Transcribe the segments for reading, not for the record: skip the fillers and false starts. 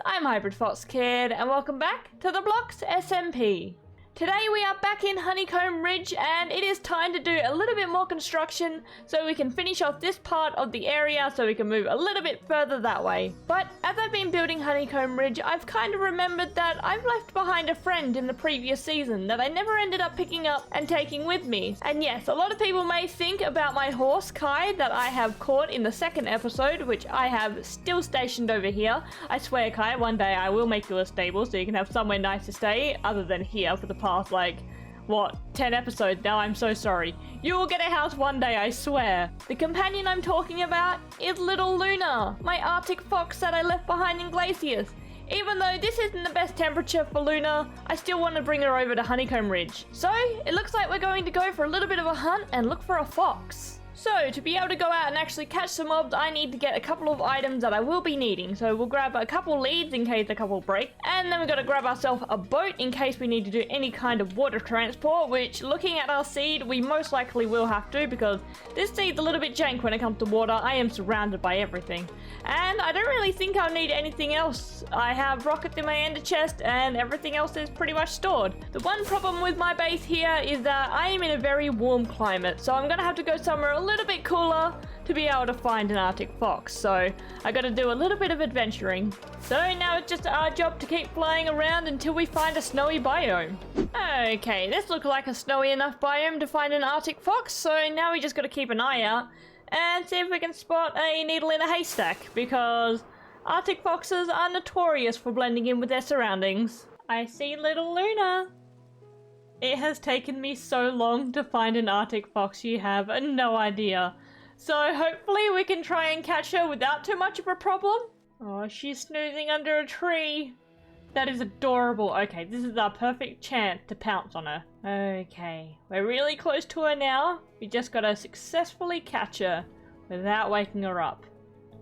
I'm Hybrid Fox Kid, and welcome back to the Blocks SMP. Today we are back in Honeycomb Ridge, and it is time to do a little bit more construction so we can finish off this part of the area so we can move a little bit further that way. But as I've been building Honeycomb Ridge, I've kind of remembered that I've left behind a friend in the previous season that I never ended up picking up and taking with me. And yes, a lot of people may think about my horse Kai that I have caught in the second episode, which I have still stationed over here. I swear, Kai, one day I will make you a stable so you can have somewhere nice to stay other than here for the past, like, what, 10 episodes now. I'm so sorry. You will get a house one day, I swear. The companion I'm talking about is little Luna, my Arctic fox that I left behind in Glaciers. Even though this isn't the best temperature for Luna, I still want to bring her over to Honeycomb Ridge. So, it looks like we're going to go for a little bit of a hunt and look for a fox. So, to be able to go out and actually catch some mobs, I need to get a couple of items that I will be needing. So we'll grab a couple leads in case a couple break. And then we've got to grab ourselves a boat in case we need to do any kind of water transport, which, looking at our seed, we most likely will have to because this seed's a little bit jank when it comes to water. I am surrounded by everything. And I don't really think I'll need anything else. I have rockets in my ender chest and everything else is pretty much stored. The one problem with my base here is that I am in a very warm climate, so I'm going to have to go somewhere a little bit cooler to be able to find an Arctic fox. So I got to do a little bit of adventuring. So now it's just our job to keep flying around until we find a snowy biome. Okay, this looks like a snowy enough biome to find an Arctic fox, so now we just got to keep an eye out and see if we can spot a needle in a haystack, because Arctic foxes are notorious for blending in with their surroundings. I see little Luna. It has taken me so long to find an Arctic fox, you have no idea. So hopefully we can try and catch her without too much of a problem. Oh, she's snoozing under a tree. That is adorable. Okay, this is our perfect chance to pounce on her. Okay, we're really close to her now. We just gotta successfully catch her without waking her up.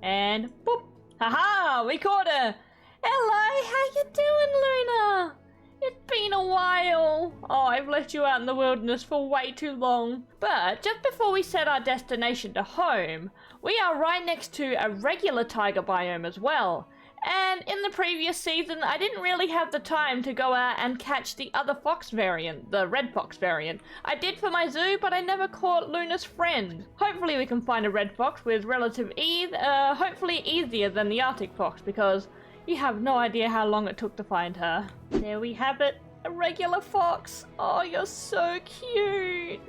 And boop! Haha! We caught her! Hello, how you doing, Luna? It's been a while. Oh, I've left you out in the wilderness for way too long. But just before we set our destination to home, we are right next to a regular tiger biome as well. And in the previous season, I didn't really have the time to go out and catch the other fox variant, the red fox variant. I did for my zoo, but I never caught Luna's friend. Hopefully we can find a red fox with relative ease, hopefully easier than the Arctic fox, because you have no idea how long it took to find her. There we have it, a regular fox. Oh, you're so cute.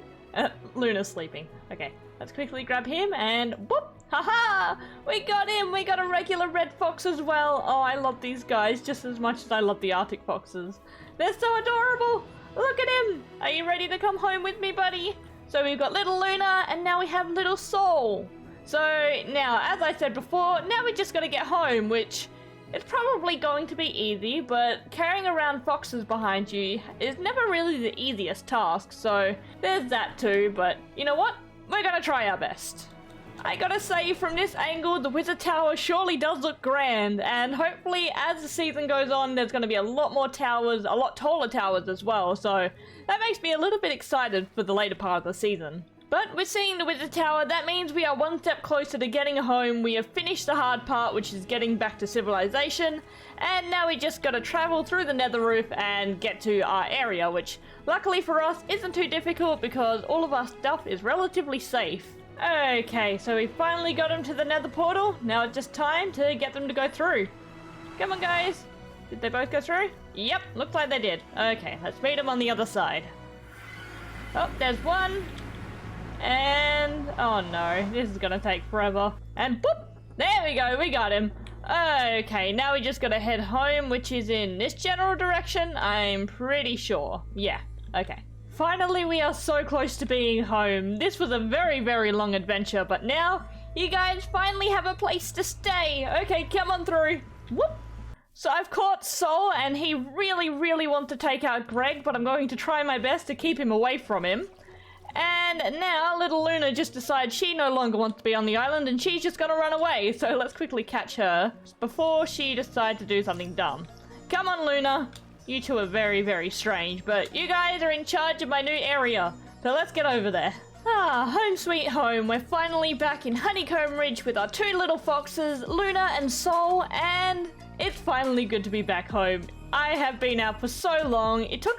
Luna's sleeping. Okay, let's quickly grab him and whoop! Haha! We got him! We got a regular red fox as well. Oh, I love these guys just as much as I love the Arctic foxes. They're so adorable! Look at him! Are you ready to come home with me, buddy? So we've got little Luna, and now we have little Soul. So now, as I said before, now we just gotta get home, which it's probably going to be easy, but carrying around foxes behind you is never really the easiest task, so there's that too, but you know what? We're gonna try our best. I gotta say, from this angle, the Wizard Tower surely does look grand, and hopefully as the season goes on, there's gonna be a lot more towers, a lot taller towers as well, so that makes me a little bit excited for the later part of the season. But with seeing the Wizard Tower, that means we are one step closer to getting home. We have finished the hard part, which is getting back to civilization, and now we just gotta travel through the nether roof and get to our area, which luckily for us isn't too difficult because all of our stuff is relatively safe. Okay, so we finally got them to the nether portal. Now it's just time to get them to go through. Come on, guys. Did they both go through? Yep, looks like they did. Okay, let's meet them on the other side. Oh, there's one. And oh no, this is gonna take forever. And boop! There we go, we got him. Okay, now we just gotta head home, which is in this general direction, I'm pretty sure. Yeah, okay. Finally, we are so close to being home. This was a very, very long adventure, but now you guys finally have a place to stay. Okay, come on through. Whoop! So I've caught Soul, and he really, really wants to take out Greg, but I'm going to try my best to keep him away from him. And now little Luna just decides she no longer wants to be on the island and she's just gonna run away. So let's quickly catch her before she decides to do something dumb. Come on, Luna. You two are very, very strange, but you guys are in charge of my new area. So let's get over there. Home sweet home. We're finally back in Honeycomb Ridge with our two little foxes, Luna and Sol, and it's finally good to be back home. I have been out for so long. It took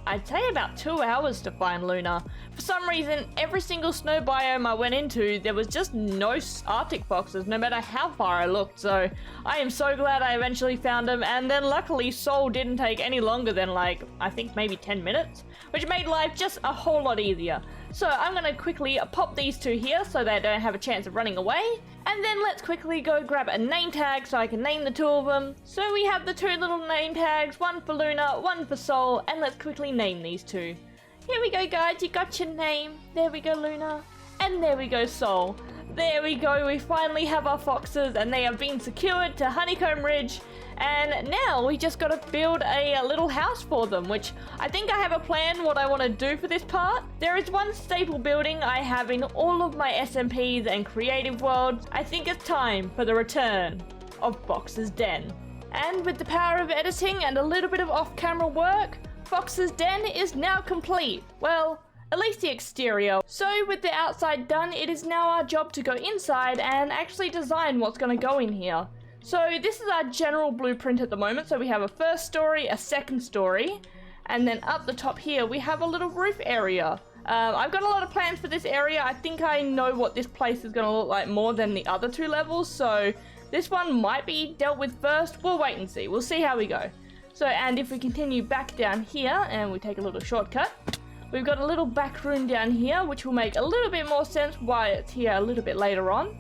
I'd say about 2 hours to find Luna. For some reason, every single snow biome I went into, there was just no Arctic foxes, no matter how far I looked. So I am so glad I eventually found them. And then luckily, Sol didn't take any longer than I think maybe 10 minutes, which made life just a whole lot easier. So I'm going to quickly pop these two here so they don't have a chance of running away. And then let's quickly go grab a name tag so I can name the two of them. So we have the two little name tags, one for Luna, one for Sol, and let's quickly name these two. Here we go, guys, you got your name. There we go, Luna. And there we go, Sol. There we go, we finally have our foxes and they have been secured to Honeycomb Ridge. And now we just gotta build a little house for them, which I think I have a plan what I want to do for this part. There is one staple building I have in all of my SMPs and creative worlds. I think it's time for the return of Fox's Den. And with the power of editing and a little bit of off-camera work, Fox's Den is now complete. Well, at least the exterior. So with the outside done, it is now our job to go inside and actually design what's going to go in here. So this is our general blueprint at the moment. So we have a first story, a second story, and then up the top here we have a little roof area. I've got a lot of plans for this area. I think I know what this place is going to look like more than the other two levels. So this one might be dealt with first. We'll wait and see. We'll see how we go. So, and if we continue back down here and we take a little shortcut, we've got a little back room down here, which will make a little bit more sense why it's here a little bit later on.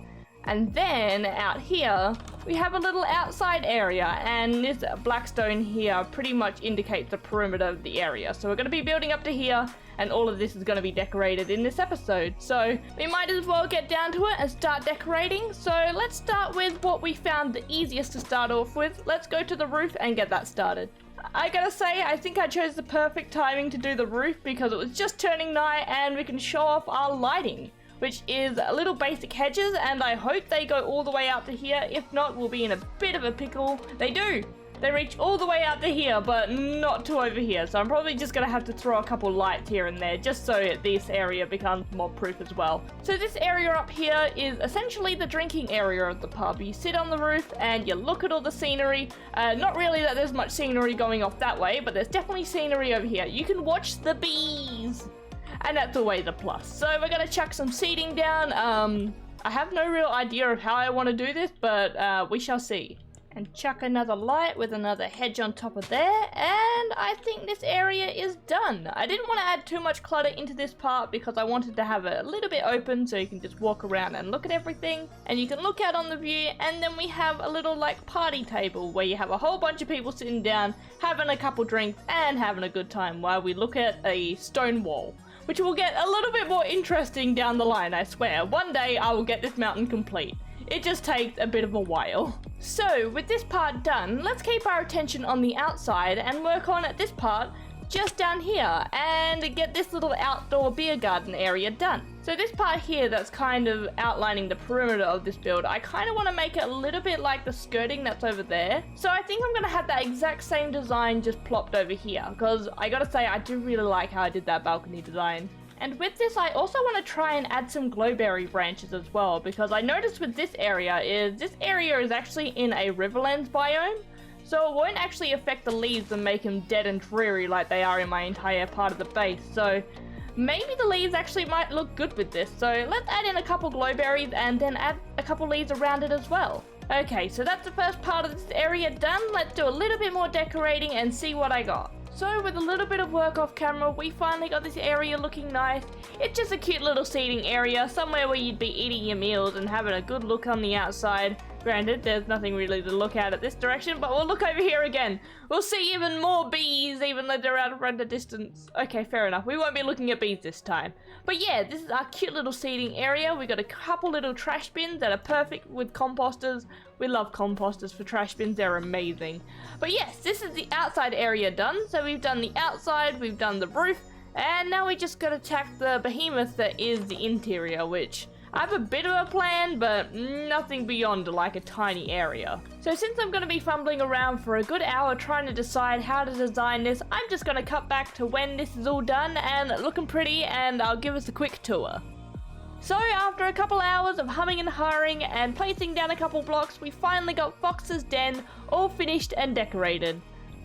And then out here, we have a little outside area, and this black stone here pretty much indicates the perimeter of the area. So we're going to be building up to here, and all of this is going to be decorated in this episode. So we might as well get down to it and start decorating. So let's start with what we found the easiest to start off with. Let's go to the roof and get that started. I gotta say, I think I chose the perfect timing to do the roof because it was just turning night and we can show off our lighting, which is little basic hedges, and I hope they go all the way out to here. If not, we'll be in a bit of a pickle. They do. They reach all the way out to here, but not to over here. So I'm probably just going to have to throw a couple lights here and there just so this area becomes mob proof as well. So this area up here is essentially the drinking area of the pub. You sit on the roof and you look at all the scenery. Not really that there's much scenery going off that way, but there's definitely scenery over here. You can watch the bees. And that's always a plus. So we're going to chuck some seating down. I have no real idea of how I want to do this, but we shall see. And chuck another light with another hedge on top of there. And I think this area is done. I didn't want to add too much clutter into this part because I wanted to have it a little bit open so you can just walk around and look at everything. And you can look out on the view, and then we have a little party table where you have a whole bunch of people sitting down, having a couple drinks and having a good time while we look at a stone wall, which will get a little bit more interesting down the line, I swear. One day I will get this mountain complete. It just takes a bit of a while. So, with this part done, let's keep our attention on the outside and work on at this part just down here and get this little outdoor beer garden area done. So this part here that's kind of outlining the perimeter of this build, I kind of want to make it a little bit like the skirting that's over there. So I think I'm going to have that exact same design just plopped over here, because I gotta say I do really like how I did that balcony design. And with this, I also want to try and add some glowberry branches as well, because I noticed with this area is actually in a Riverlands biome, so it won't actually affect the leaves and make them dead and dreary like they are in my entire part of the base. So maybe the leaves actually might look good with this. So let's add in a couple glowberries and then add a couple leaves around it as well. Okay, so that's the first part of this area done. Let's do a little bit more decorating and see what I got. So with a little bit of work off camera, we finally got this area looking nice. It's just a cute little seating area, somewhere where you'd be eating your meals and having a good look on the outside. Granted, there's nothing really to look at this direction, but we'll look over here again. We'll see even more bees, even though they're out of render distance. Okay, fair enough. We won't be looking at bees this time. But yeah, this is our cute little seating area. We got a couple little trash bins that are perfect with composters. We love composters for trash bins. They're amazing. But yes, this is the outside area done. So we've done the outside, we've done the roof, and now we just got to tack the behemoth that is the interior, which I have a bit of a plan, but nothing beyond like a tiny area. So since I'm going to be fumbling around for a good hour trying to decide how to design this, I'm just going to cut back to when this is all done and looking pretty, and I'll give us a quick tour. So after a couple hours of humming and hawing and placing down a couple blocks, we finally got Fox's Den all finished and decorated.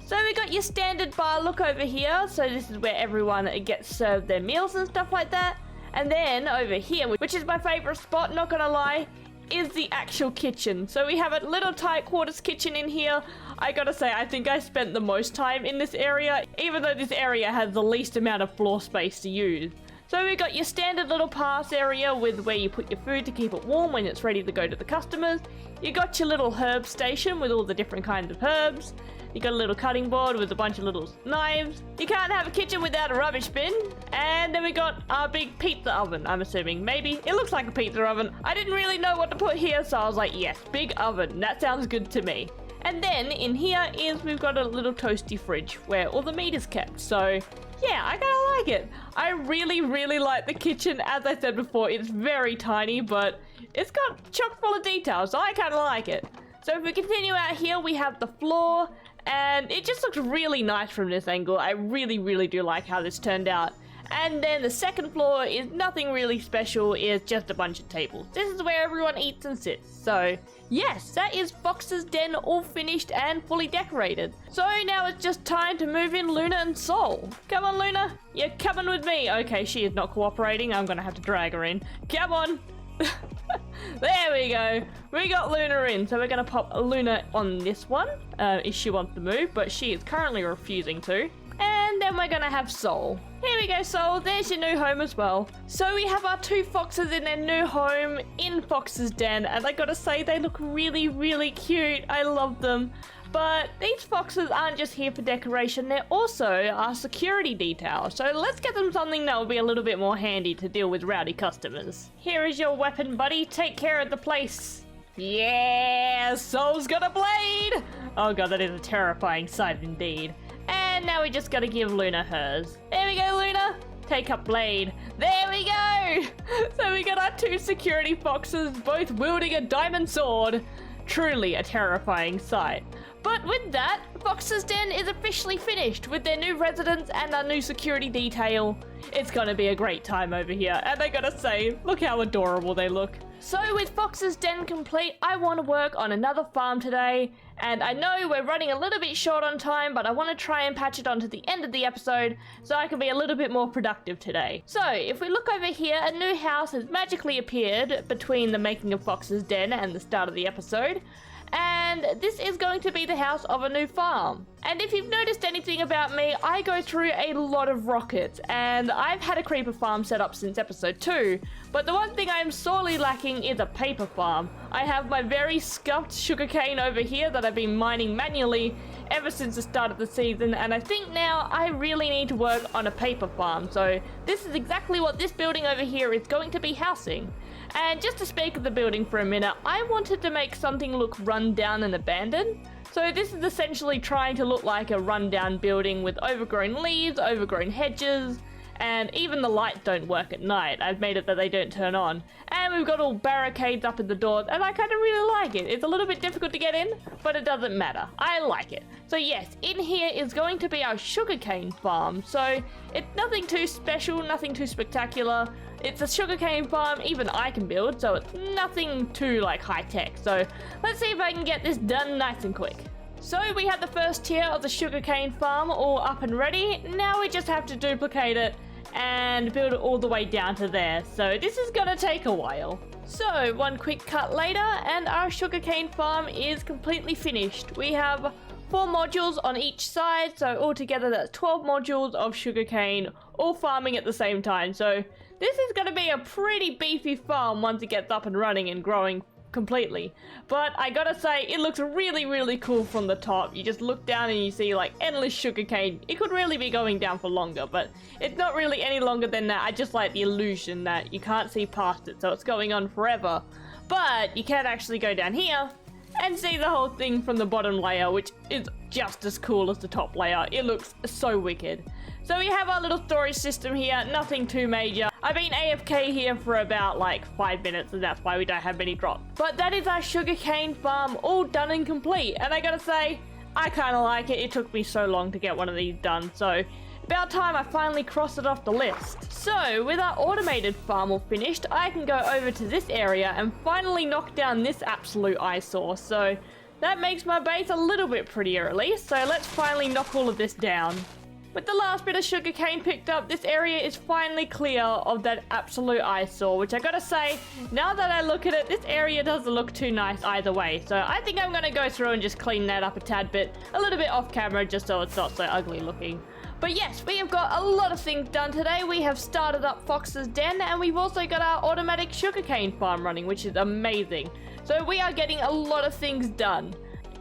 So we got your standard bar look over here, so this is where everyone gets served their meals and stuff like that. And then over here, which is my favourite spot, not gonna lie, is the actual kitchen. So we have a little tight quarters kitchen in here. I gotta say, I think I spent the most time in this area, even though this area has the least amount of floor space to use. So we got your standard little pass area with where you put your food to keep it warm when it's ready to go to the customers. You got your little herb station with all the different kinds of herbs. You got a little cutting board with a bunch of little knives. You can't have a kitchen without a rubbish bin. And then we got our big pizza oven, I'm assuming. Maybe. It looks like a pizza oven. I didn't really know what to put here, so I was like, yes, big oven. That sounds good to me. And then in here is we've got a little toasty fridge where all the meat is kept. So yeah, I kind of like it. I really like the kitchen. As I said before, it's very tiny, but it's got chock full of details, so I kind of like it. So if we continue out here, we have the floor, and it just looks really nice from this angle. I really do like how this turned out. And then the second floor is nothing really special, it's just a bunch of tables. This is where everyone eats and sits. So yes, that is Fox's Den all finished and fully decorated. So now it's just time to move in Luna and Sol. Come on, Luna, you're coming with me. Okay, she is not cooperating. I'm gonna have to drag her in. Come on. There we go. We got Luna in, so we're gonna pop Luna on this one if she wants to move, but she is currently refusing to. And then we're gonna have Sol. Here we go, Sol. There's your new home as well. So we have our two foxes in their new home in Fox's Den, and I gotta say they look really cute. I love them. But these foxes aren't just here for decoration, they're also our security detail. So let's get them something that will be a little bit more handy to deal with rowdy customers. Here is your weapon, buddy. Take care of the place. Yeah, Sol's got a blade! Oh god, that is a terrifying sight indeed. And now we just gotta give Luna hers. There we go, Luna. Take up blade. There we go! So we got our two security foxes, both wielding a diamond sword. Truly a terrifying sight. But with that, Fox's Den is officially finished with their new residents and our new security detail. It's gonna be a great time over here, and I gotta say, look how adorable they look. So with Fox's Den complete, I want to work on another farm today, and I know we're running a little bit short on time, but I want to try and patch it onto the end of the episode so I can be a little bit more productive today. So if we look over here, a new house has magically appeared between the making of Fox's Den and the start of the episode. And this is going to be the house of a new farm. And if you've noticed anything about me, I go through a lot of rockets, and I've had a creeper farm set up since episode 2, but the one thing I am sorely lacking is a paper farm. I have my very scuffed sugarcane over here that I've been mining manually ever since the start of the season, and I think now I really need to work on a paper farm. So this is exactly what this building over here is going to be housing. And just to speak of the building for a minute, I wanted to make something look run down and abandoned. So this is essentially trying to look like a rundown building with overgrown leaves, overgrown hedges, and even the lights don't work at night. I've made it that they don't turn on. And we've got all barricades up at the doors, and I kind of really like it. It's a little bit difficult to get in, but it doesn't matter. I like it. So yes, in here is going to be our sugarcane farm. So it's nothing too special, nothing too spectacular. It's a sugarcane farm even I can build, so it's nothing too like high tech. So let's see if I can get this done nice and quick. So we have the first tier of the sugarcane farm all up and ready. Now we just have to duplicate it and build it all the way down to there. So this is gonna take a while. So one quick cut later and our sugarcane farm is completely finished. We have 4 modules on each side, so altogether that's 12 modules of sugarcane all farming at the same time. So this is going to be a pretty beefy farm once it gets up and running and growing completely. But I gotta say, it looks really cool from the top. You just look down and you see like endless sugarcane. It could really be going down for longer, but it's not really any longer than that. I just like the illusion that you can't see past it, so it's going on forever. But you can actually go down here and see the whole thing from the bottom layer, which is just as cool as the top layer. It looks so wicked. So we have our little storage system here, nothing too major. I've been AFK here for about like 5 minutes and that's why we don't have many drops. But that is our sugarcane farm all done and complete. And I gotta say, I kind of like it. It took me so long to get one of these done. So about time I finally crossed it off the list. So with our automated farm all finished, I can go over to this area and finally knock down this absolute eyesore. So that makes my base a little bit prettier at least. So let's finally knock all of this down. With the last bit of sugarcane picked up, this area is finally clear of that absolute eyesore, which I gotta say, now that I look at it, this area doesn't look too nice either way. So I think I'm gonna go through and just clean that up a tad bit, a little bit off camera, just so it's not so ugly looking. But yes, we have got a lot of things done today. We have started up Fox's Den, and we've also got our automatic sugarcane farm running, which is amazing. So we are getting a lot of things done.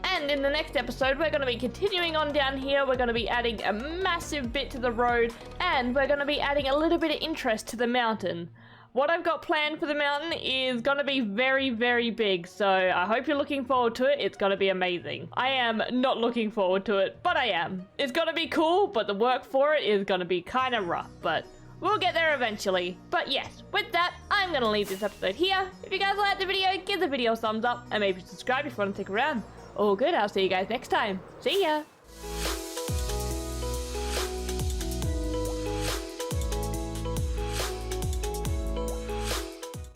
And in the next episode, we're going to be continuing on down here. We're going to be adding a massive bit to the road, and we're going to be adding a little bit of interest to the mountain. What I've got planned for the mountain is going to be very, very big, so I hope you're looking forward to it. It's going to be amazing. I am not looking forward to it, but I am. It's going to be cool, but the work for it is going to be kind of rough, but we'll get there eventually. But yes, with that, I'm going to leave this episode here. If you guys liked the video, give the video a thumbs up, and maybe subscribe if you want to stick around. All good, I'll see you guys next time. See ya!